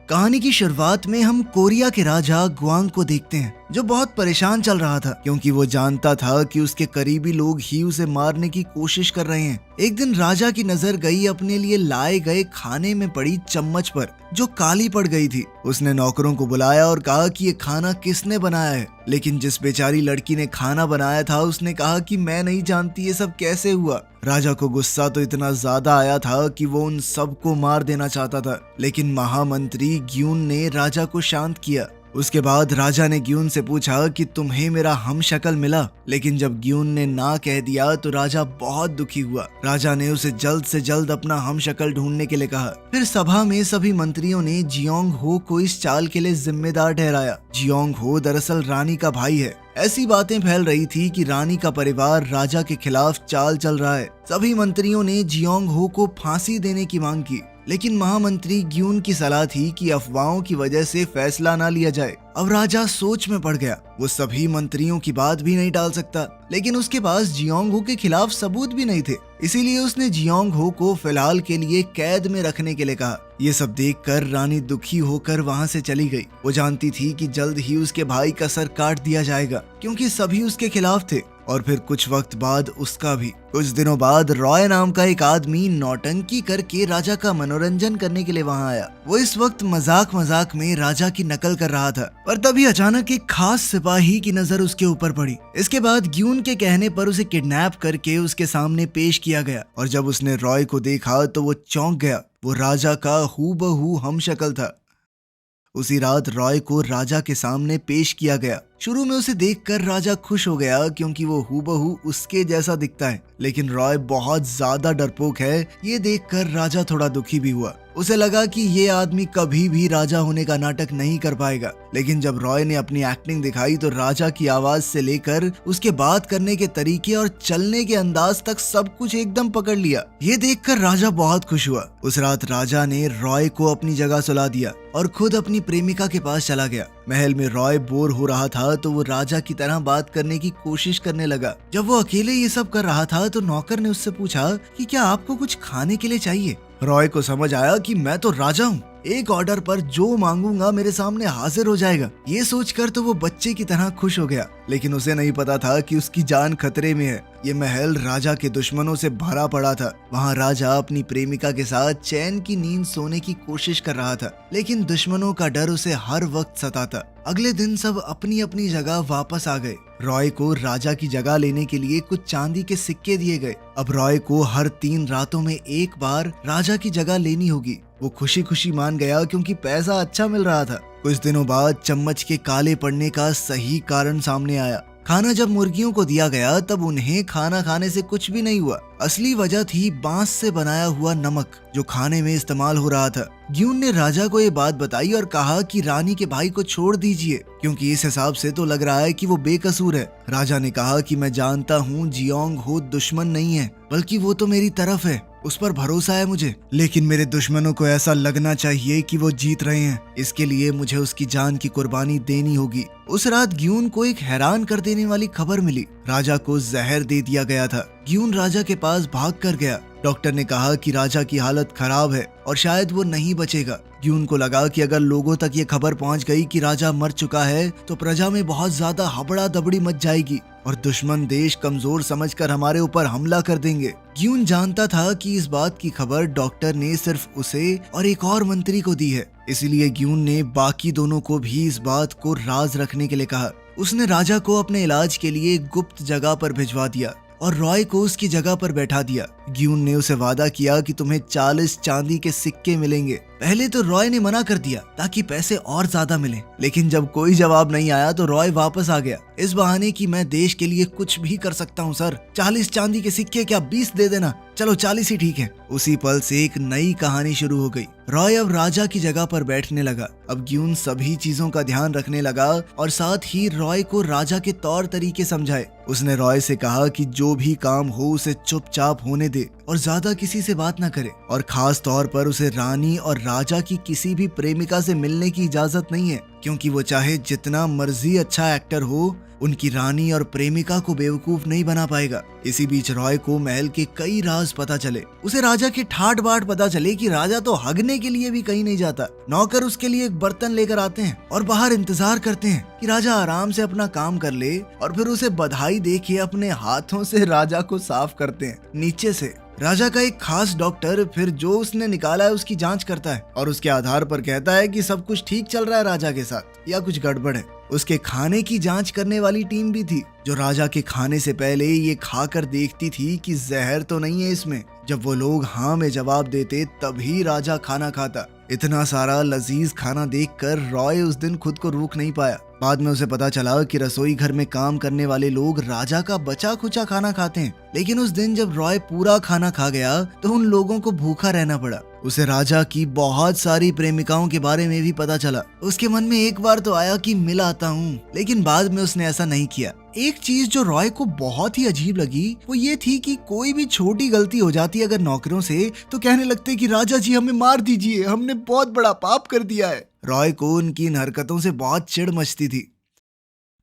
कहानी की शुरुआत में हम कोरिया के राजा गुआंग को देखते हैं, जो बहुत परेशान चल रहा था क्योंकि वो जानता था कि उसके करीबी लोग ही उसे मारने की कोशिश कर रहे हैं। एक दिन राजा की नजर गई अपने लिए लाए गए खाने में पड़ी चम्मच पर, जो काली पड़ गई थी। उसने नौकरों को बुलाया और कहा कि ये खाना किसने बनाया है, लेकिन जिस बेचारी लड़की ने खाना बनाया था उसने कहा कि मैं नहीं जानती ये सब कैसे हुआ। राजा को गुस्सा तो इतना ज्यादा आया था कि वो उन सबको मार देना चाहता था, लेकिन महामंत्री ग्यून ने राजा को शांत किया। उसके बाद राजा ने ग्यून से पूछा कि तुम्हें मेरा हमशक्ल मिला, लेकिन जब ग्यून ने ना कह दिया तो राजा बहुत दुखी हुआ। राजा ने उसे जल्द से जल्द अपना हमशक्ल ढूंढने के लिए कहा। फिर सभा में सभी मंत्रियों ने जियोंग हो को इस चाल के लिए जिम्मेदार ठहराया। जियोंग हो दरअसल रानी का भाई है। ऐसी बातें फैल रही थी कि रानी का परिवार राजा के खिलाफ चाल चल रहा है। सभी मंत्रियों ने जियोंग हो को फांसी देने की मांग की, लेकिन महामंत्री ग्यून की सलाह थी कि अफवाहों की वजह से फैसला ना लिया जाए। अब राजा सोच में पड़ गया। वो सभी मंत्रियों की बात भी नहीं टाल सकता, लेकिन उसके पास जियोंग हो के खिलाफ सबूत भी नहीं थे। इसीलिए उसने जियोंग हो को फिलहाल के लिए कैद में रखने के लिए कहा। ये सब देखकर रानी दुखी होकर वहां से चली गई। वो जानती थी कि जल्द ही उसके भाई का सर काट दिया जाएगा, क्योंकि सभी उसके खिलाफ थे, और फिर कुछ वक्त बाद उसका भी। कुछ दिनों बाद रॉय नाम का एक आदमी नौटंकी करके राजा का मनोरंजन करने के लिए वहां आया। वो इस वक्त मजाक मजाक में राजा की नकल कर रहा था, पर तभी अचानक एक खास सिपाही की नजर उसके ऊपर पड़ी। इसके बाद ग्यून के कहने पर उसे किडनैप करके उसके सामने पेश किया गया, और जब उसने रॉय को देखा तो वो चौंक गया। वो राजा का हूबहू हमशक्ल था। उसी रात रॉय को राजा के सामने पेश किया गया। शुरू में उसे देखकर राजा खुश हो गया, क्योंकि वो हूबहू उसके जैसा दिखता है, लेकिन रॉय बहुत ज्यादा डरपोक है। ये देखकर राजा थोड़ा दुखी भी हुआ। उसे लगा कि ये आदमी कभी भी राजा होने का नाटक नहीं कर पाएगा। लेकिन जब रॉय ने अपनी एक्टिंग दिखाई तो राजा की आवाज से लेकर उसके बात करने के तरीके और चलने के अंदाज तक सब कुछ एकदम पकड़ लिया। ये देखकर राजा बहुत खुश हुआ। उस रात राजा ने रॉय को अपनी जगह सुला दिया और खुद अपनी प्रेमिका के पास चला गया। महल में रॉय बोर हो रहा था तो वो राजा की तरह बात करने की कोशिश करने लगा। जब वो अकेले ये सब कर रहा था तो नौकर ने उससे पूछा कि क्या आपको कुछ खाने के लिए चाहिए। रॉय को समझ आया कि मैं तो राजा हूँ, एक ऑर्डर पर जो मांगूंगा मेरे सामने हाजिर हो जाएगा। ये सोचकर तो वो बच्चे की तरह खुश हो गया, लेकिन उसे नहीं पता था कि उसकी जान खतरे में है। ये महल राजा के दुश्मनों से भरा पड़ा था। वहाँ राजा अपनी प्रेमिका के साथ चैन की नींद सोने की कोशिश कर रहा था, लेकिन दुश्मनों का डर उसे हर वक्त सताता। अगले दिन सब अपनी अपनी जगह वापस आ गए। रॉय को राजा की जगह लेने के लिए कुछ चांदी के सिक्के दिए गए। अब रॉय को हर 3 रातों में एक बार राजा की जगह लेनी होगी। वो खुशी खुशी मान गया, क्योंकि पैसा अच्छा मिल रहा था। कुछ दिनों बाद चम्मच के काले पड़ने का सही कारण सामने आया। खाना जब मुर्गियों को दिया गया तब उन्हें खाना खाने से कुछ भी नहीं हुआ। असली वजह थी बांस से बनाया हुआ नमक, जो खाने में इस्तेमाल हो रहा था। ग्यून ने राजा को ये बात बताई और कहा कि रानी के भाई को छोड़ दीजिए, क्योंकि इस हिसाब से तो लग रहा है कि वो बेकसूर है। राजा ने कहा कि मैं जानता हूँ जियोंग हो दुश्मन नहीं है, बल्कि वो तो मेरी तरफ है, उस पर भरोसा है मुझे, लेकिन मेरे दुश्मनों को ऐसा लगना चाहिए कि वो जीत रहे हैं। इसके लिए मुझे उसकी जान की कुर्बानी देनी होगी। उस रात ग्यून को एक हैरान कर देने वाली खबर मिली। राजा को जहर दे दिया गया था। ग्यून राजा के पास भाग कर गया। डॉक्टर ने कहा कि राजा की हालत खराब है और शायद वो नहीं बचेगा। ग्यून को लगा कि अगर लोगों तक ये खबर पहुंच गई कि राजा मर चुका है तो प्रजा में बहुत ज्यादा हबड़ा दबड़ी मच जाएगी और दुश्मन देश कमजोर समझकर हमारे ऊपर हमला कर देंगे। ग्यून जानता था कि इस बात की खबर डॉक्टर ने सिर्फ उसे और एक और मंत्री को दी है, इसलिए ग्यून ने बाकी दोनों को भी इस बात को राज रखने के लिए कहा। उसने राजा को अपने इलाज के लिए गुप्त जगह पर भिजवा दिया और रॉय को उसकी जगह पर बैठा दिया। ग्यून ने उसे वादा किया कि तुम्हें 40 चांदी के सिक्के मिलेंगे। पहले तो रॉय ने मना कर दिया ताकि पैसे और ज्यादा मिले, लेकिन जब कोई जवाब नहीं आया तो रॉय वापस आ गया, इस बहाने कि मैं देश के लिए कुछ भी कर सकता हूँ सर। 40 चांदी के सिक्के क्या 20 दे देना, चलो 40 ही ठीक है। उसी पल से एक नई कहानी शुरू हो गई। रॉय अब राजा की जगह पर बैठने लगा। अब ग्यून सभी चीजों का ध्यान रखने लगा और साथ ही रॉय को राजा के तौर तरीके समझाए। उसने रॉय से कहा कि जो भी काम हो उसे चुपचाप होने दे और ज्यादा किसी से बात न करे, और खास तौर पर उसे रानी और राजा की किसी भी प्रेमिका से मिलने की इजाजत नहीं है, क्योंकि वो चाहे जितना मर्जी अच्छा एक्टर हो, उनकी रानी और प्रेमिका को बेवकूफ नहीं बना पाएगा। इसी बीच रॉय को महल के कई राज पता चले। उसे राजा के ठाट बाट पता चले कि राजा तो हगने के लिए भी कहीं नहीं जाता। नौकर उसके लिए एक बर्तन लेकर आते हैं और बाहर इंतजार करते हैं कि राजा आराम से अपना काम कर ले, और फिर उसे बधाई देके अपने हाथों से राजा को साफ करते हैं नीचे से। राजा का एक खास डॉक्टर फिर जो उसने निकाला है उसकी जांच करता है और उसके आधार पर कहता है कि सब कुछ ठीक चल रहा है राजा के साथ या कुछ गड़बड़ है। उसके खाने की जांच करने वाली टीम भी थी, जो राजा के खाने से पहले ये खाकर देखती थी कि जहर तो नहीं है इसमें। जब वो लोग हाँ में जवाब देते तभी राजा खाना खाता। इतना सारा लजीज खाना देखकर रॉय उस दिन खुद को रोक नहीं पाया। बाद में उसे पता चला कि रसोई घर में काम करने वाले लोग राजा का बचा खुचा खाना खाते हैं, लेकिन उस दिन जब रॉय पूरा खाना खा गया तो उन लोगों को भूखा रहना पड़ा। उसे राजा की बहुत सारी प्रेमिकाओं के बारे में भी पता चला। उसके मन में एक बार तो आया कि मिल आता हूँ, लेकिन बाद में उसने ऐसा नहीं किया। एक चीज जो रॉय को बहुत ही अजीब लगी वो ये थी कि कोई भी छोटी गलती हो जाती अगर नौकरों से, तो कहने लगते कि राजा जी हमें मार दीजिए, हमने बहुत बड़ा पाप कर दिया है। रॉय को उनकी इन हरकतों से बहुत चिढ़ मचती थी।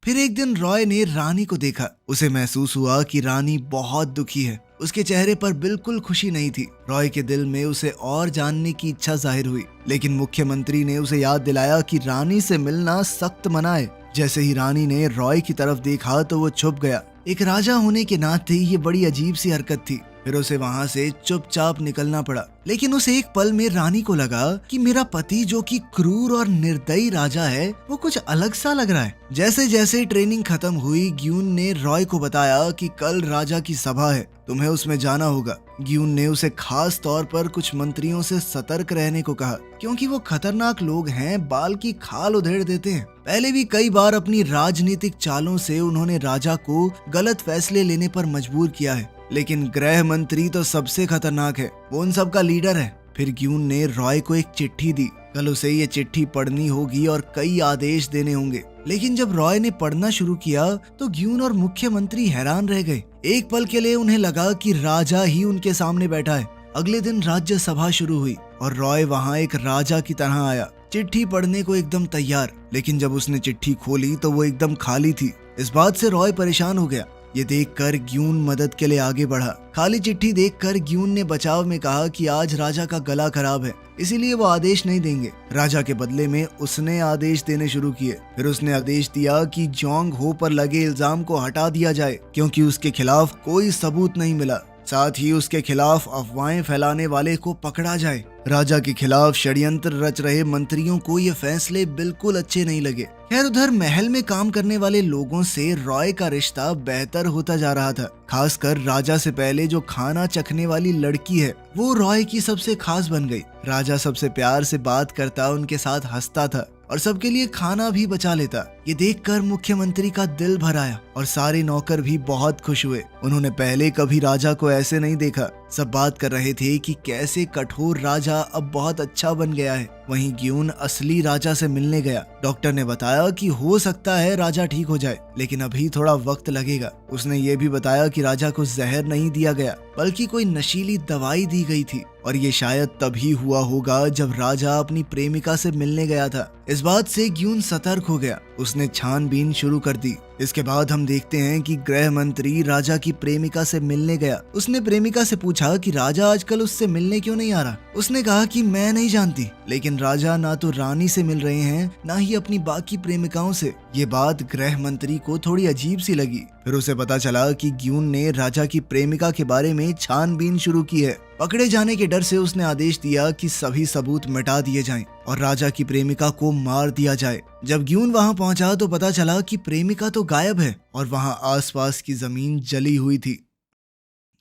फिर एक दिन रॉय ने रानी को देखा। उसे महसूस हुआ कि रानी बहुत दुखी है। उसके चेहरे पर बिल्कुल खुशी नहीं थी। रॉय के दिल में उसे और जानने की इच्छा जाहिर हुई, लेकिन मुख्यमंत्री ने उसे याद दिलाया कि रानी से मिलना सख्त मना है। जैसे ही रानी ने रॉय की तरफ देखा तो वो छुप गया। एक राजा होने के नाते ये बड़ी अजीब सी हरकत थी। फिर उसे वहाँ से चुपचाप निकलना पड़ा। लेकिन उस एक पल में रानी को लगा कि मेरा पति जो कि क्रूर और निर्दयी राजा है, वो कुछ अलग सा लग रहा है। जैसे जैसे ट्रेनिंग खत्म हुई, ग्यून ने रॉय को बताया कि कल राजा की सभा है, तुम्हें उसमें जाना होगा। ग्यून ने उसे खास तौर पर कुछ मंत्रियों से सतर्क रहने को कहा, क्योंकि वो खतरनाक लोग हैं, बाल की खाल उधेड़ देते हैं। पहले भी कई बार अपनी राजनीतिक चालों से उन्होंने राजा को गलत फैसले लेने पर मजबूर किया है, लेकिन गृह मंत्री तो सबसे खतरनाक है, वो उन सब का लीडर है। फिर ग्यून ने रॉय को एक चिट्ठी दी। कल उसे ये चिट्ठी पढ़नी होगी और कई आदेश देने होंगे। लेकिन जब रॉय ने पढ़ना शुरू किया तो ग्यून और मुख्यमंत्री हैरान रह गए। एक पल के लिए उन्हें लगा कि राजा ही उनके सामने बैठा है। अगले दिन राज्य सभा शुरू हुई और रॉय वहाँ एक राजा की तरह आया, चिट्ठी पढ़ने को एकदम तैयार। लेकिन जब उसने चिट्ठी खोली तो वो एकदम खाली थी। इस बात से रॉय परेशान हो गया। ये देखकर ग्यून मदद के लिए आगे बढ़ा। खाली चिट्ठी देखकर ग्यून ने बचाव में कहा कि आज राजा का गला खराब है, इसीलिए वो आदेश नहीं देंगे। राजा के बदले में उसने आदेश देने शुरू किए। फिर उसने आदेश दिया कि जोंग हो पर लगे इल्जाम को हटा दिया जाए, क्योंकि उसके खिलाफ कोई सबूत नहीं मिला। साथ ही उसके खिलाफ अफवाहें फैलाने वाले को पकड़ा जाए। राजा के खिलाफ षड्यंत्र रच रहे मंत्रियों को ये फैसले बिल्कुल अच्छे नहीं लगे। खैर, उधर महल में काम करने वाले लोगों से रॉय का रिश्ता बेहतर होता जा रहा था। खासकर राजा से पहले जो खाना चखने वाली लड़की है, वो रॉय की सबसे खास बन गई। राजा सबसे प्यार से बात करता, उनके साथ हंसता था और सबके लिए खाना भी बचा लेता। ये देखकर मुख्यमंत्री का दिल भर आया और सारे नौकर भी बहुत खुश हुए। उन्होंने पहले कभी राजा को ऐसे नहीं देखा। सब बात कर रहे थे कि कैसे कठोर राजा अब बहुत अच्छा बन गया है। वहीं ग्यून असली राजा से मिलने गया। डॉक्टर ने बताया कि हो सकता है राजा ठीक हो जाए, लेकिन अभी थोड़ा वक्त लगेगा। उसने ये भी बताया कि राजा को जहर नहीं दिया गया, बल्कि कोई नशीली दवाई दी गई थी, और ये शायद तभी हुआ होगा जब राजा अपनी प्रेमिका से मिलने गया था। इस बात से ग्यून सतर्क हो गया। उसने छानबीन शुरू कर दी। इसके बाद हम देखते हैं कि गृह मंत्री राजा की प्रेमिका से मिलने गया। उसने प्रेमिका से पूछा कि राजा आजकल उससे मिलने क्यों नहीं आ रहा। उसने कहा कि मैं नहीं जानती, लेकिन राजा ना तो रानी से मिल रहे हैं, ना ही अपनी बाकी प्रेमिकाओं से। ये बात गृह मंत्री को थोड़ी अजीब सी लगी। फिर उसे पता चला कि ग्यून ने राजा की प्रेमिका के बारे में छानबीन शुरू की है। पकड़े जाने के डर से उसने आदेश दिया कि सभी सबूत मिटा दिए जाएं और राजा की प्रेमिका को मार दिया जाए। जब ग्यून वहां पहुंचा तो पता चला कि प्रेमिका तो गायब है और वहां आसपास की जमीन जली हुई थी।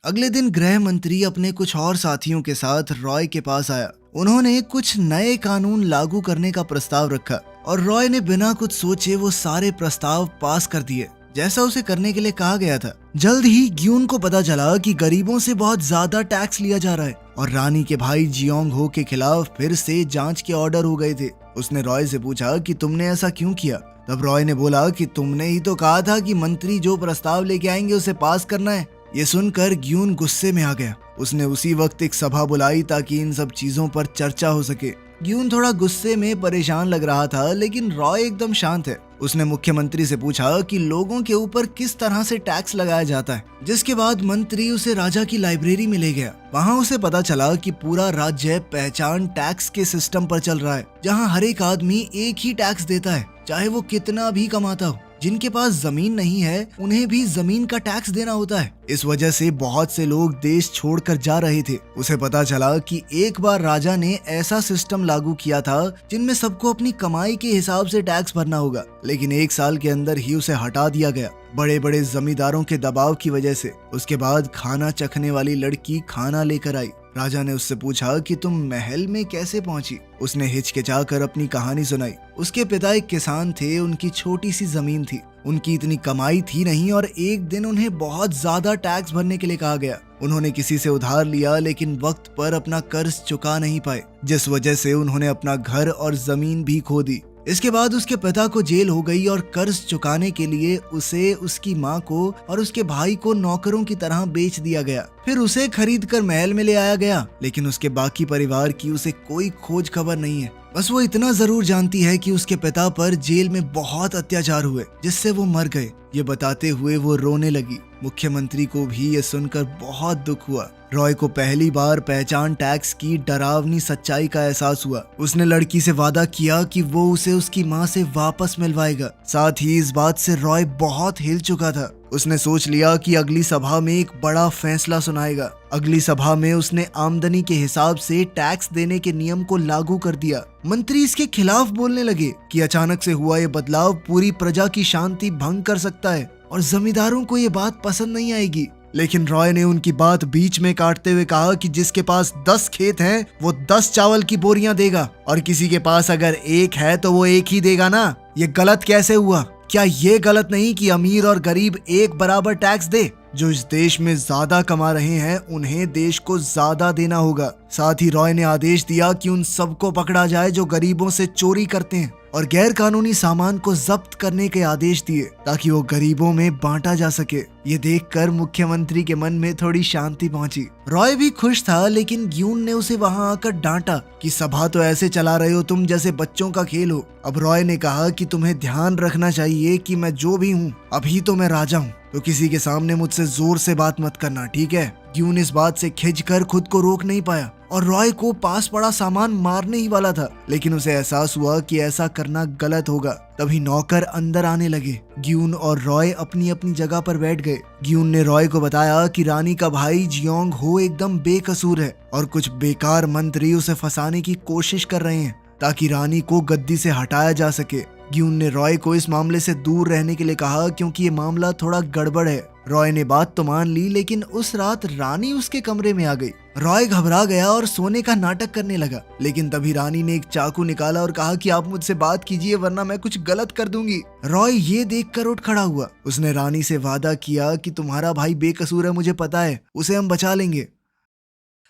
अगले दिन गृह मंत्री अपने कुछ और साथियों के साथ रॉय के पास आया। उन्होंने कुछ नए कानून लागू करने का प्रस्ताव रखा और रॉय ने बिना कुछ सोचे वो सारे प्रस्ताव पास कर दिए, जैसा उसे करने के लिए कहा गया था। जल्द ही ग्यून को पता चला कि गरीबों से बहुत ज्यादा टैक्स लिया जा रहा है और रानी के भाई जियोंग हो के खिलाफ फिर से जांच के ऑर्डर हो गए थे। उसने रॉय से पूछा कि तुमने ऐसा क्यों किया। तब रॉय ने बोला कि तुमने ही तो कहा था कि मंत्री जो प्रस्ताव लेके आएंगे उसे पास करना है। ये सुनकर ग्यून गुस्से में आ गया। उसने उसी वक्त एक सभा बुलाई ताकि इन सब चीजों पर चर्चा हो सके। ग्यून थोड़ा गुस्से में परेशान लग रहा था, लेकिन रॉय एकदम शांत है। उसने मुख्यमंत्री से पूछा कि लोगों के ऊपर किस तरह से टैक्स लगाया जाता है, जिसके बाद मंत्री उसे राजा की लाइब्रेरी में ले गया। वहाँ उसे पता चला कि पूरा राज्य पहचान टैक्स के सिस्टम पर चल रहा है, जहाँ हर एक आदमी एक ही टैक्स देता है, चाहे वो कितना भी कमाता हो। जिनके पास जमीन नहीं है उन्हें भी जमीन का टैक्स देना होता है। इस वजह से बहुत से लोग देश छोड़कर जा रहे थे। उसे पता चला कि एक बार राजा ने ऐसा सिस्टम लागू किया था जिनमें सबको अपनी कमाई के हिसाब से टैक्स भरना होगा, लेकिन 1 साल के अंदर ही उसे हटा दिया गया, बड़े बड़े जमींदारों के दबाव की वजह से। उसके बाद खाना चखने वाली लड़की खाना लेकर आई। राजा ने उससे पूछा कि तुम महल में कैसे पहुंची। उसने हिचकिचाकर अपनी कहानी सुनाई। उसके पिता एक किसान थे, उनकी छोटी सी जमीन थी, उनकी इतनी कमाई थी नहीं और एक दिन उन्हें बहुत ज्यादा टैक्स भरने के लिए कहा गया। उन्होंने किसी से उधार लिया, लेकिन वक्त पर अपना कर्ज चुका नहीं पाए, जिस वजह से उन्होंने अपना घर और जमीन भी खो दी। इसके बाद उसके पिता को जेल हो गई और कर्ज चुकाने के लिए उसे, उसकी माँ को और उसके भाई को नौकरों की तरह बेच दिया गया। फिर उसे खरीद कर महल में ले आया गया, लेकिन उसके बाकी परिवार की उसे कोई खोज खबर नहीं है। बस वो इतना जरूर जानती है कि उसके पिता पर जेल में बहुत अत्याचार हुए, जिससे वो मर गए। ये बताते हुए वो रोने लगी। मुख्यमंत्री को भी ये सुनकर बहुत दुख हुआ। रॉय को पहली बार पहचान टैक्स की डरावनी सच्चाई का एहसास हुआ। उसने लड़की से वादा किया कि वो उसे उसकी माँ से वापस मिलवाएगा। साथ ही इस बात से रॉय बहुत हिल चुका था। उसने सोच लिया कि अगली सभा में एक बड़ा फैसला सुनाएगा। अगली सभा में उसने आमदनी के हिसाब से टैक्स देने के नियम को लागू कर दिया। मंत्री इसके खिलाफ बोलने लगे कि अचानक से हुआ ये बदलाव पूरी प्रजा की शांति भंग कर सकता है और जमींदारों को ये बात पसंद नहीं आएगी। लेकिन रॉय ने उनकी बात बीच में काटते हुए कहा कि जिसके पास 10 खेत हैं वो 10 चावल की बोरियां देगा, और किसी के पास अगर 1 है तो वो 1 ही देगा ना। ये गलत कैसे हुआ? क्या ये गलत नहीं कि अमीर और गरीब एक बराबर टैक्स दे? जो इस देश में ज्यादा कमा रहे हैं उन्हें देश को ज्यादा देना होगा। साथ ही रॉय ने आदेश दिया कि उन सबको पकड़ा जाए जो गरीबों से चोरी करते हैं, और गैर कानूनी सामान को जब्त करने के आदेश दिए ताकि वो गरीबों में बांटा जा सके। ये देखकर मुख्यमंत्री के मन में थोड़ी शांति पहुंची। रॉय भी खुश था, लेकिन ग्यून ने उसे वहां आकर डांटा कि सभा तो ऐसे चला रहे हो तुम जैसे बच्चों का खेल हो। अब रॉय ने कहा कि तुम्हें ध्यान रखना चाहिए कि मैं जो भी हूँ, अभी तो मैं राजा हूँ, तो किसी के सामने मुझसे जोर से बात मत करना, ठीक है? ग्यून इस बात से खिंचकर खुद को रोक नहीं पाया और रॉय को पास पड़ा सामान मारने ही वाला था, लेकिन उसे एहसास हुआ कि ऐसा करना गलत होगा। तभी नौकर अंदर आने लगे। ग्यून और रॉय अपनी अपनी जगह पर बैठ गए। ग्यून ने रॉय को बताया कि रानी का भाई जियोंग हो एकदम बेकसूर है और कुछ बेकार मंत्री उसे फंसाने की कोशिश कर रहे हैं ताकि रानी को गद्दी से हटाया जा सके। ग्यून ने रॉय को इस मामले से दूर रहने के लिए कहा क्योंकि ये मामला थोड़ा गड़बड़ है। रॉय ने बात तो मान ली, लेकिन उस रात रानी उसके कमरे में आ गई। रॉय घबरा गया और सोने का नाटक करने लगा, लेकिन तभी रानी ने एक चाकू निकाला और कहा कि आप मुझसे बात कीजिए वरना मैं कुछ गलत कर दूंगी। रॉय ये देखकर उठ खड़ा हुआ। उसने रानी से वादा किया कि तुम्हारा भाई बेकसूर है, मुझे पता है, उसे हम बचा लेंगे।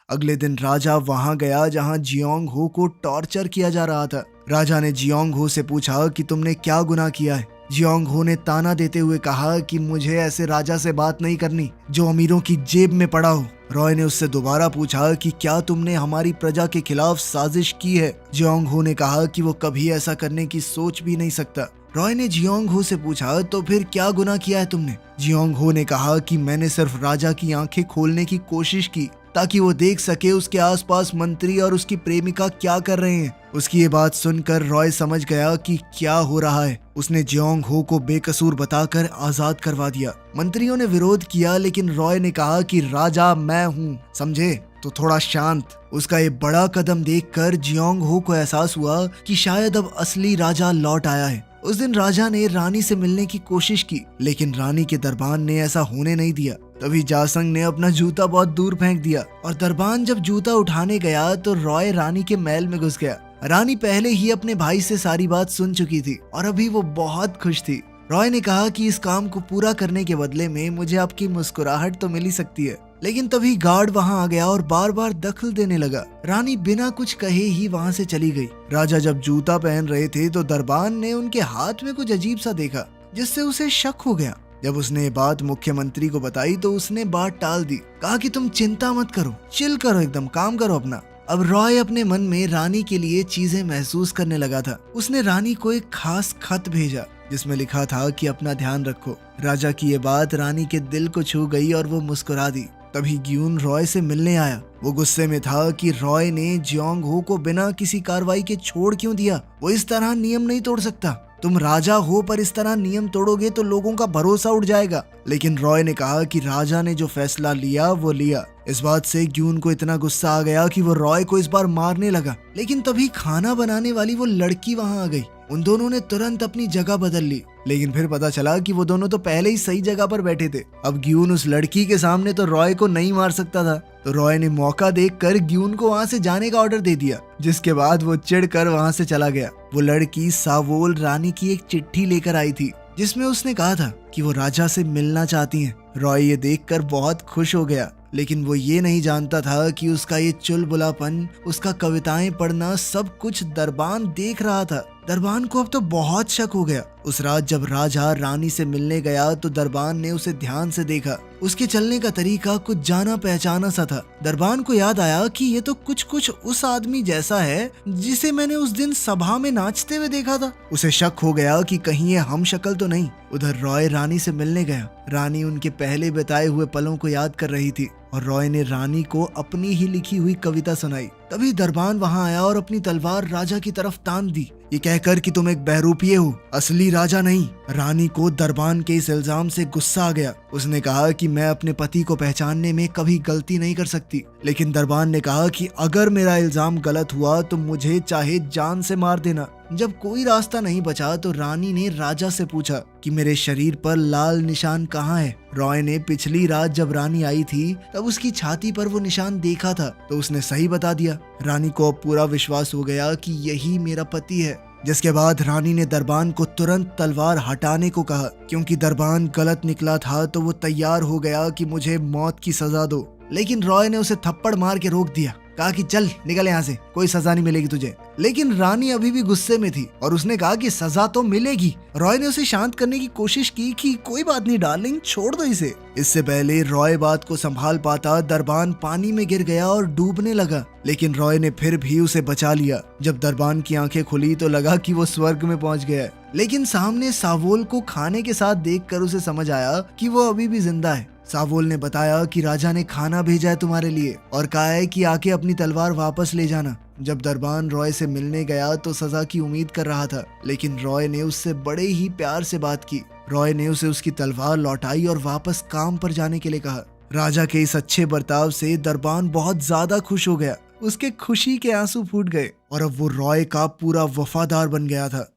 अगले दिन राजा वहां गया जहां जियोंग हो को टॉर्चर किया जा रहा था। राजा ने जियोंग हो से पूछा कि तुमने क्या गुनाह किया है। जियोंग हो ने ताना देते हुए कहा कि मुझे ऐसे राजा से बात नहीं करनी जो अमीरों की जेब में पड़ा हो। रॉय ने उससे दोबारा पूछा कि क्या तुमने हमारी प्रजा के खिलाफ साजिश की है। जियोंग हो ने कहा कि वो कभी ऐसा करने की सोच भी नहीं सकता। रॉय ने जियोंग हो से पूछा तो फिर क्या गुनाह किया है तुमने। जियोंग हो ने कहा कि मैंने सिर्फ राजा की आंखें खोलने की कोशिश की ताकि वो देख सके उसके आसपास मंत्री और उसकी प्रेमिका क्या कर रहे हैं। उसकी ये बात सुनकर रॉय समझ गया कि क्या हो रहा है। उसने जियोंग हो को बेकसूर बताकर आजाद करवा दिया। मंत्रियों ने विरोध किया, लेकिन रॉय ने कहा कि राजा मैं हूँ, समझे, तो थोड़ा शांत। उसका ये बड़ा कदम देखकर जियोंग हो को एहसास हुआ कि शायद अब असली राजा लौट आया है। उस दिन राजा ने रानी से मिलने की कोशिश की, लेकिन रानी के दरबान ने ऐसा होने नहीं दिया। तभी जासंग ने अपना जूता बहुत दूर फेंक दिया और दरबान जब जूता उठाने गया तो रॉय रानी के महल में घुस गया। रानी पहले ही अपने भाई से सारी बात सुन चुकी थी और अभी वो बहुत खुश थी। रॉय ने कहा कि इस काम को पूरा करने के बदले में मुझे आपकी मुस्कुराहट तो मिल ही सकती है, लेकिन तभी गार्ड वहां आ गया और बार बार दखल देने लगा। रानी बिना कुछ कहे ही वहां से चली गई। राजा जब जूता पहन रहे थे तो दरबान ने उनके हाथ में कुछ अजीब सा देखा, जिससे उसे शक हो गया। जब उसने ये बात मुख्यमंत्री को बताई तो उसने बात टाल दी, कहा कि तुम चिंता मत करो, चिल करो, एकदम काम करो अपना। अब रॉय अपने मन में रानी के लिए चीजें महसूस करने लगा था। उसने रानी को एक खास खत भेजा जिसमें लिखा था कि अपना ध्यान रखो। राजा की ये बात रानी के दिल को छू गई और वो मुस्कुरा दी। तभी ग्यून रॉय से मिलने आया। वो गुस्से में था कि रॉय ने जियोंग हो को बिना किसी कार्रवाई के छोड़ क्यों दिया। वो इस तरह नियम नहीं तोड़ सकता। तुम राजा हो पर इस तरह नियम तोड़ोगे तो लोगों का भरोसा उठ जाएगा। लेकिन रॉय ने कहा कि राजा ने जो फैसला लिया वो लिया। इस बात से ग्यून को इतना गुस्सा आ गया कि वो रॉय को इस बार मारने लगा। लेकिन तभी खाना बनाने वाली वो लड़की वहां आ गई। उन दोनों ने तुरंत अपनी जगह बदल ली। लेकिन फिर पता चला कि वो दोनों तो पहले ही सही जगह पर बैठे थे। अब ग्यून उस लड़की के सामने तो रॉय को नहीं मार सकता था। तो रॉय ने मौका देखकर ग्यून को वहां से जाने का ऑर्डर दे दिया, जिसके बाद वो चिढ़कर वहां से चला गया। वो लड़की सावोल रानी की एक चिट्ठी लेकर आई थी जिसमें उसने कहा था कि वो राजा से मिलना चाहती हैं। रॉय ये देखकर बहुत खुश हो गया, लेकिन वो ये नहीं जानता था कि उसका ये चुलबुलापन, उसका कविताएं पढ़ना सब कुछ दरबान देख रहा था। दरबान को अब तो बहुत शक हो गया। उस रात जब राजा रानी से मिलने गया तो दरबान ने उसे ध्यान से देखा। उसके चलने का तरीका कुछ जाना पहचाना सा था। दरबान को याद आया कि ये तो कुछ उस आदमी जैसा है जिसे मैंने उस दिन सभा में नाचते हुए देखा था। उसे शक हो गया कि कहीं ये हम शक्ल तो नहीं। उधर रॉय रानी से मिलने गया। रानी उनके पहले बिताए हुए पलों को याद कर रही थी और रॉय ने रानी को अपनी ही लिखी हुई कविता सुनाई। तभी दरबान वहां आया और अपनी तलवार राजा की तरफ तान दी, ये कहकर कि तुम एक बहरूपिये हो, असली राजा नहीं। रानी को दरबान के इस इल्जाम से गुस्सा आ गया। उसने कहा कि मैं अपने पति को पहचानने में कभी गलती नहीं कर सकती। लेकिन दरबान ने कहा कि अगर मेरा इल्जाम गलत हुआ तो मुझे चाहे जान से मार देना। जब कोई रास्ता नहीं बचा तो रानी ने राजा से पूछा कि मेरे शरीर पर लाल निशान कहाँ है। रॉय ने पिछली रात जब रानी आई थी तब उसकी छाती पर वो निशान देखा था, तो उसने सही बता दिया। रानी को अब पूरा विश्वास हो गया कि यही मेरा पति है। जिसके बाद रानी ने दरबान को तुरंत तलवार हटाने को कहा। क्योंकि दरबान गलत निकला था तो वो तैयार हो गया कि मुझे मौत की सजा दो। लेकिन रॉय ने उसे थप्पड़ मार के रोक दिया, कहा कि चल निकल यहाँ से, कोई सजा नहीं मिलेगी तुझे। लेकिन रानी अभी भी गुस्से में थी और उसने कहा कि सजा तो मिलेगी। रॉय ने उसे शांत करने की कोशिश की कि कोई बात नहीं डार्लिंग, छोड़ दो इसे। इससे पहले रॉय बात को संभाल पाता, दरबान पानी में गिर गया और डूबने लगा। लेकिन रॉय ने फिर भी उसे बचा लिया। जब दरबान की आंखें खुली तो लगा कि वो स्वर्ग में पहुंच गया है। लेकिन सामने सावोल को खाने के साथ देखकर उसे समझ आया कि वो अभी भी जिंदा है। सावोल ने बताया कि राजा ने खाना भेजा है तुम्हारे लिए और कहा है कि आके अपनी तलवार वापस ले जाना। जब दरबान रॉय से मिलने गया तो सजा की उम्मीद कर रहा था, लेकिन रॉय ने उससे बड़े ही प्यार से बात की। रॉय ने उसे उसकी तलवार लौटाई और वापस काम पर जाने के लिए कहा। राजा के इस अच्छे बर्ताव से दरबान बहुत ज्यादा खुश हो गया। उसके खुशी के आंसू फूट गए और अब वो रॉय का पूरा वफादार बन गया था।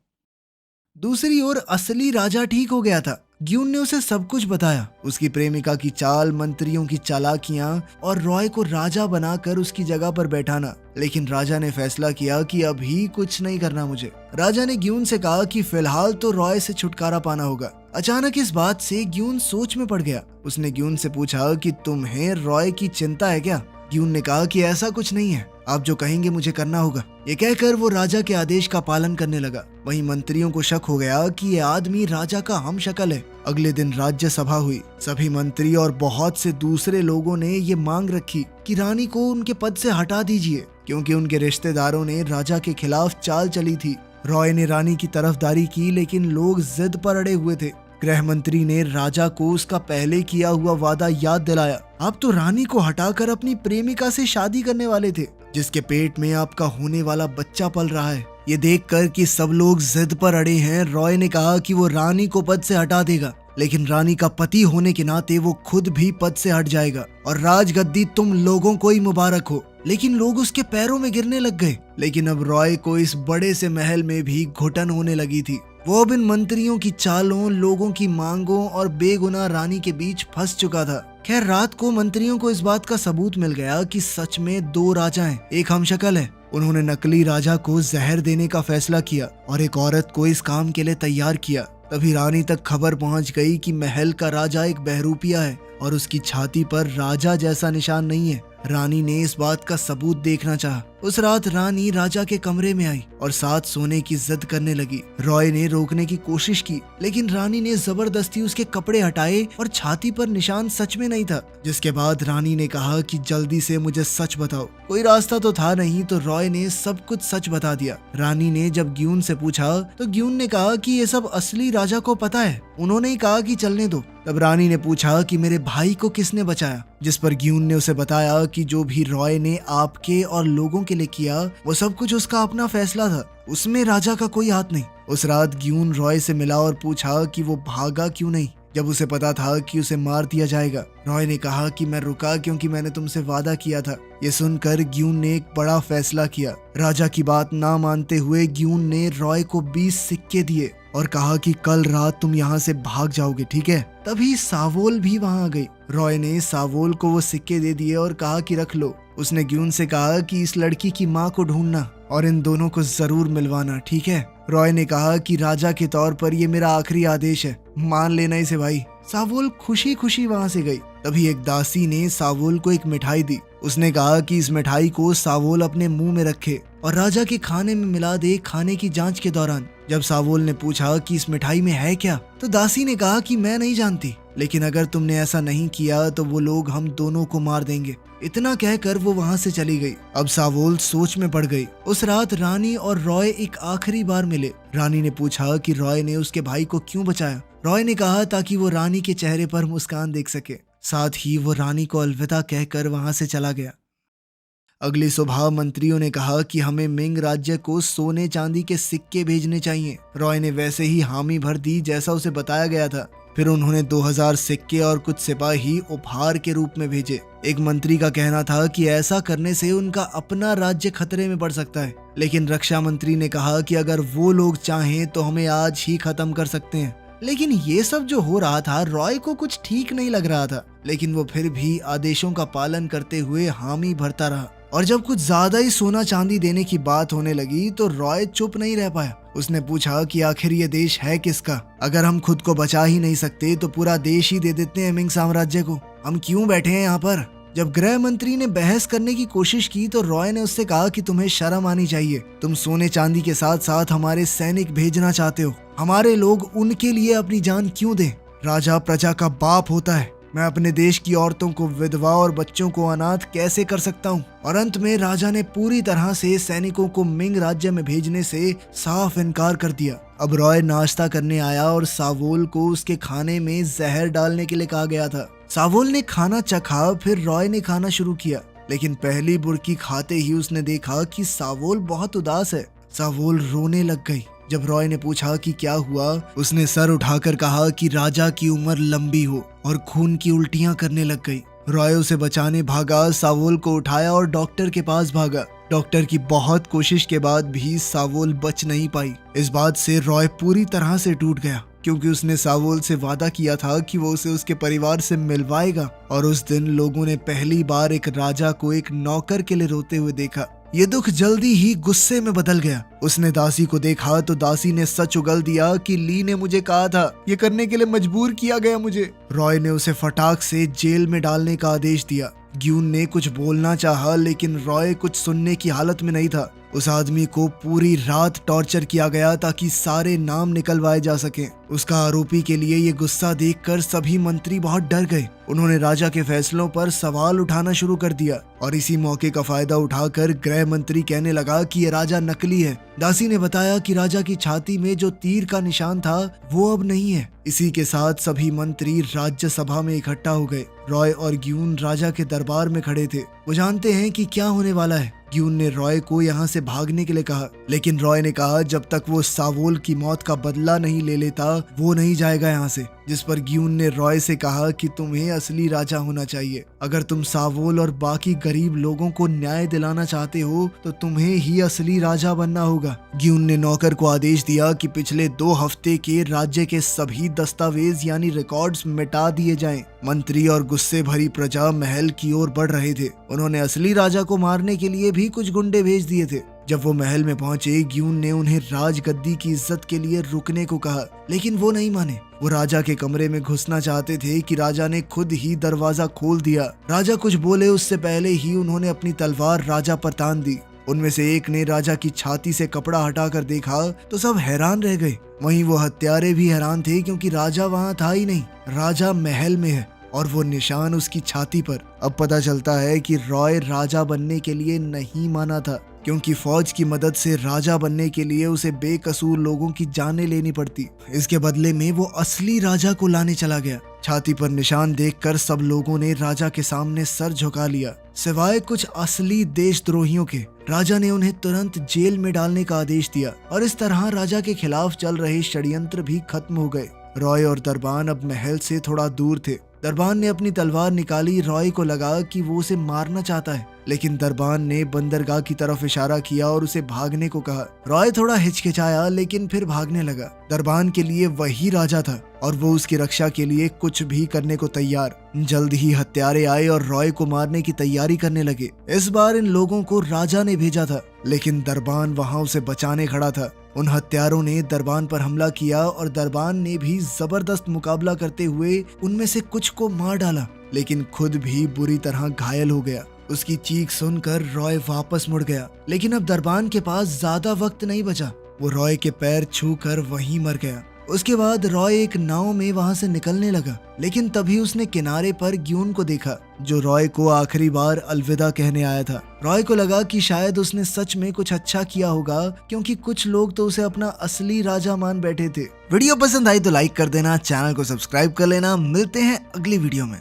दूसरी ओर असली राजा ठीक हो गया था। ग्यून ने उसे सब कुछ बताया, उसकी प्रेमिका की चाल, मंत्रियों की चालाकियां और रॉय को राजा बनाकर उसकी जगह पर बैठाना। लेकिन राजा ने फैसला किया कि अभी कुछ नहीं करना मुझे। राजा ने ग्यून से कहा कि फिलहाल तो रॉय से छुटकारा पाना होगा। अचानक इस बात से ग्यून सोच में पड़ गया। उसने ग्यून से पूछा कि तुम्हें रॉय की चिंता है क्या? ग्यून ने कहा कि ऐसा कुछ नहीं है, आप जो कहेंगे मुझे करना होगा। ये कहकर वो राजा के आदेश का पालन करने लगा। वहीं मंत्रियों को शक हो गया कि ये आदमी राजा का हम शक्ल है। अगले दिन राज्य सभा हुई। सभी मंत्री और बहुत से दूसरे लोगों ने ये मांग रखी कि रानी को उनके पद से हटा दीजिए, क्योंकि उनके रिश्तेदारों ने राजा के खिलाफ चाल चली थी। रॉय ने रानी की तरफदारी की, लेकिन लोग जिद पर अड़े हुए थे। गृह मंत्री ने राजा को उसका पहले किया हुआ वादा याद दिलाया। आप तो रानी को हटाकर अपनी प्रेमिका से शादी करने वाले थे, जिसके पेट में आपका होने वाला बच्चा पल रहा है। ये देखकर कि सब लोग जिद पर अड़े हैं, रॉय ने कहा कि वो रानी को पद से हटा देगा, लेकिन रानी का पति होने के नाते वो खुद भी पद से हट जाएगा और राजगद्दी तुम लोगों को ही मुबारक हो। लेकिन लोग उसके पैरों में गिरने लग गए। लेकिन अब रॉय को इस बड़े से महल में भी घुटन होने लगी थी। वो अब इन मंत्रियों की चालों, लोगों की मांगों और बेगुनाह रानी के बीच फंस चुका था। खैर, रात को मंत्रियों को इस बात का सबूत मिल गया कि सच में दो राजा हैं, एक हमशक्ल है। उन्होंने नकली राजा को जहर देने का फैसला किया और एक औरत को इस काम के लिए तैयार किया। तभी रानी तक खबर पहुंच गई कि महल का राजा एक बहरूपिया है और उसकी छाती पर राजा जैसा निशान नहीं है। रानी ने इस बात का सबूत देखना चाहा। उस रात रानी राजा के कमरे में आई और साथ सोने की जिद करने लगी। रॉय ने रोकने की कोशिश की, लेकिन रानी ने जबरदस्ती उसके कपड़े हटाए और छाती पर निशान सच में नहीं था। जिसके बाद रानी ने कहा कि जल्दी से मुझे सच बताओ। कोई रास्ता तो था नहीं, तो रॉय ने सब कुछ सच बता दिया। रानी ने जब ग्यून से पूछा तो ग्यून ने कहा कि ये सब असली राजा को पता है, उन्होंने ही कहा कि चलने दो। तब रानी ने पूछा कि मेरे भाई को किसने बचाया, जिस पर ग्यून ने उसे बताया कि जो भी रॉय ने आपके और लोगों के लिए किया वो सब कुछ उसका अपना फैसला था, उसमें राजा का कोई हाथ नहीं। उस रात ग्यून रॉय से मिला और पूछा कि वो भागा क्यों नहीं, जब उसे पता था कि उसे मार दिया जाएगा। रॉय ने कहा कि मैं रुका क्योंकि मैंने तुमसे वादा किया था। ये सुनकर ग्यून ने एक बड़ा फैसला किया। राजा की बात ना मानते हुए ग्यून ने रॉय को 20 सिक्के दिए और कहा कि कल रात तुम यहाँ से भाग जाओगे, ठीक है। तभी सावोल भी वहाँ आ गई। रॉय ने सावोल को वो सिक्के दे दिए और कहा कि रख लो। उसने ग्यून से कहा कि इस लड़की की माँ को ढूंढना और इन दोनों को जरूर मिलवाना, ठीक है। रॉय ने कहा कि राजा के तौर पर ये मेरा आखिरी आदेश है, मान लेना इसे भाई। सावोल खुशी खुशी वहाँ से गई। तभी एक दासी ने सावोल को एक मिठाई दी। उसने कहा कि इस मिठाई को सावोल अपने मुंह में रखे और राजा के खाने में मिला दे खाने की जांच के दौरान। जब सावोल ने पूछा कि इस मिठाई में है क्या, तो दासी ने कहा कि मैं नहीं जानती, लेकिन अगर तुमने ऐसा नहीं किया तो वो लोग हम दोनों को मार देंगे। इतना कहकर वो वहाँ से चली गई। अब सावोल सोच में पड़ गई। उस रात रानी और रॉय एक आखिरी बार मिले। रानी ने पूछा कि रॉय ने उसके भाई को क्यों बचाया। रॉय ने कहा ताकि वो रानी के चेहरे पर मुस्कान देख सके। साथ ही वो रानी को अलविदा कहकर वहाँ से चला गया। अगली सुबह मंत्रियों ने कहा कि हमें मिंग राज्य को सोने चांदी के सिक्के भेजने चाहिए। रॉय ने वैसे ही हामी भर दी जैसा उसे बताया गया था। फिर उन्होंने 2000 सिक्के और कुछ सिपाही उपहार के रूप में भेजे। एक मंत्री का कहना था कि ऐसा करने से उनका अपना राज्य खतरे में पड़ सकता है, लेकिन रक्षा मंत्री ने कहा कि अगर वो लोग चाहें तो हमें आज ही खत्म कर सकते हैं। लेकिन ये सब जो हो रहा था रॉय को कुछ ठीक नहीं लग रहा था, लेकिन वो फिर भी आदेशों का पालन करते हुए हामी भरता रहा। और जब कुछ ज्यादा ही सोना चांदी देने की बात होने लगी तो रॉय चुप नहीं रह पाया। उसने पूछा कि आखिर ये देश है किसका? अगर हम खुद को बचा ही नहीं सकते तो पूरा देश ही दे देते हैं मिंग साम्राज्य को। हम क्यों बैठे हैं यहाँ पर? जब गृह मंत्री ने बहस करने की कोशिश की तो रॉय ने उससे कहा कि तुम्हें शर्म आनी चाहिए। तुम सोने चांदी के साथ साथ हमारे सैनिक भेजना चाहते हो। हमारे लोग उनके लिए अपनी जान क्यों दें? राजा प्रजा का बाप होता है। मैं अपने देश की औरतों को विधवा और बच्चों को अनाथ कैसे कर सकता हूँ? और अंत में राजा ने पूरी तरह से सैनिकों को मिंग राज्य में भेजने से साफ इनकार कर दिया। अब रॉय नाश्ता करने आया और सावोल को उसके खाने में जहर डालने के लिए कहा गया था। सावोल ने खाना चखा, फिर रॉय ने खाना शुरू किया, लेकिन पहली बुर्की खाते ही उसने देखा कि सावोल बहुत उदास है। सावोल रोने लग गई। जब रॉय ने पूछा कि क्या हुआ, उसने सर उठाकर कहा कि राजा की उम्र लंबी हो और खून की उल्टियां करने लग गई। रॉय उसे बचाने भागा, सावोल को उठाया और डॉक्टर के पास भागा। डॉक्टर की बहुत कोशिश के बाद भी सावोल बच नहीं पाई। इस बात से रॉय पूरी तरह से टूट गया, क्योंकि उसने सावोल से वादा किया था कि वो उसे उसके परिवार से मिलवाएगा। और उस दिन लोगों ने पहली बार एक राजा को एक नौकर के लिए रोते हुए देखा। ये दुख जल्दी ही गुस्से में बदल गया। उसने दासी को देखा तो दासी ने सच उगल दिया कि ली ने मुझे कहा था, ये करने के लिए मजबूर किया गया मुझे। रॉय ने उसे फटाक से जेल में डालने का आदेश दिया। ग्यून ने कुछ बोलना चाहा, लेकिन रॉय कुछ सुनने की हालत में नहीं था। उस आदमी को पूरी रात टॉर्चर किया गया ताकि सारे नाम निकलवाए जा सकें। उसका आरोपी के लिए ये गुस्सा देखकर सभी मंत्री बहुत डर गए। उन्होंने राजा के फैसलों पर सवाल उठाना शुरू कर दिया और इसी मौके का फायदा उठाकर गृह मंत्री कहने लगा कि ये राजा नकली है। दासी ने बताया कि राजा की छाती में जो तीर का निशान था वो अब नहीं है। इसी के साथ सभी मंत्री राज्यसभा में इकट्ठा हो गए। रॉय और ग्यून राजा के दरबार में खड़े थे। वो जानते हैं कि क्या होने वाला है। ग्यून ने रॉय को यहाँ से भागने के लिए कहा, लेकिन रॉय ने कहा जब तक वो सावोल की मौत का बदला नहीं ले लेता वो नहीं जाएगा यहाँ से। जिस पर ग्यून ने रॉय से कहा कि तुम्हें असली राजा होना चाहिए। अगर तुम सावोल और बाकी गरीब लोगों को न्याय दिलाना चाहते हो तो तुम्हें ही असली राजा बनना होगा। ग्यून ने नौकर को आदेश दिया कि पिछले 2 हफ्ते के राज्य के सभी दस्तावेज यानी रिकॉर्ड्स मिटा दिए जाएं। मंत्री और गुस्से भरी प्रजा महल की ओर बढ़ रहे थे। उन्होंने असली राजा को मारने के लिए भी कुछ गुंडे भेज दिए थे। जब वो महल में पहुंचे, ग्यून ने उन्हें राजगद्दी की इज्जत के लिए रुकने को कहा, लेकिन वो नहीं माने। वो राजा के कमरे में घुसना चाहते थे कि राजा ने खुद ही दरवाजा खोल दिया। राजा कुछ बोले उससे पहले ही उन्होंने अपनी तलवार राजा पर तान दी। उनमें से एक ने राजा की छाती से कपड़ा हटाकर देखा तो सब हैरान रह गए। वहीं वो हत्यारे भी हैरान थे, क्योंकि राजा वहां था ही नहीं। राजा महल में है और वो निशान उसकी छाती पर। अब पता चलता है कि रॉय राजा बनने के लिए नहीं माना था, क्योंकि फौज की मदद से राजा बनने के लिए उसे बेकसूर लोगों की जानें लेनी पड़ती। इसके बदले में वो असली राजा को लाने चला गया। छाती पर निशान देखकर सब लोगों ने राजा के सामने सर झुका लिया, सिवाय कुछ असली देशद्रोहियों के। राजा ने उन्हें तुरंत जेल में डालने का आदेश दिया और इस तरह राजा के खिलाफ चल रहे षड्यंत्र भी खत्म हो गए। रॉय और दरबान अब महल से थोड़ा दूर थे। दरबान ने अपनी तलवार निकाली। रॉय को लगा कि वो उसे मारना चाहता है, लेकिन दरबान ने बंदरगाह की तरफ इशारा किया और उसे भागने को कहा। रॉय थोड़ा हिचकिचाया, लेकिन फिर भागने लगा। दरबान के लिए वही राजा था और वो उसकी रक्षा के लिए कुछ भी करने को तैयार। जल्द ही हत्यारे आए और रॉय को मारने की तैयारी करने लगे। इस बार इन लोगों को राजा ने भेजा था, लेकिन दरबान वहां उसे बचाने खड़ा था। उन हत्यारों ने दरबान पर हमला किया और दरबान ने भी जबरदस्त मुकाबला करते हुए उनमें से कुछ को मार डाला, लेकिन खुद भी बुरी तरह घायल हो गया। उसकी चीख सुनकर रॉय वापस मुड़ गया, लेकिन अब दरबान के पास ज्यादा वक्त नहीं बचा। वो रॉय के पैर छूकर वहीं मर गया। उसके बाद रॉय एक नाव में वहां से निकलने लगा, लेकिन तभी उसने किनारे पर ग्यून को देखा, जो रॉय को आखिरी बार अलविदा कहने आया था। रॉय को लगा कि शायद उसने सच में कुछ अच्छा किया होगा, क्योंकि कुछ लोग तो उसे अपना असली राजा मान बैठे थे। वीडियो पसंद आई तो लाइक कर देना, चैनल को सब्सक्राइब कर लेना। मिलते हैं अगली वीडियो में।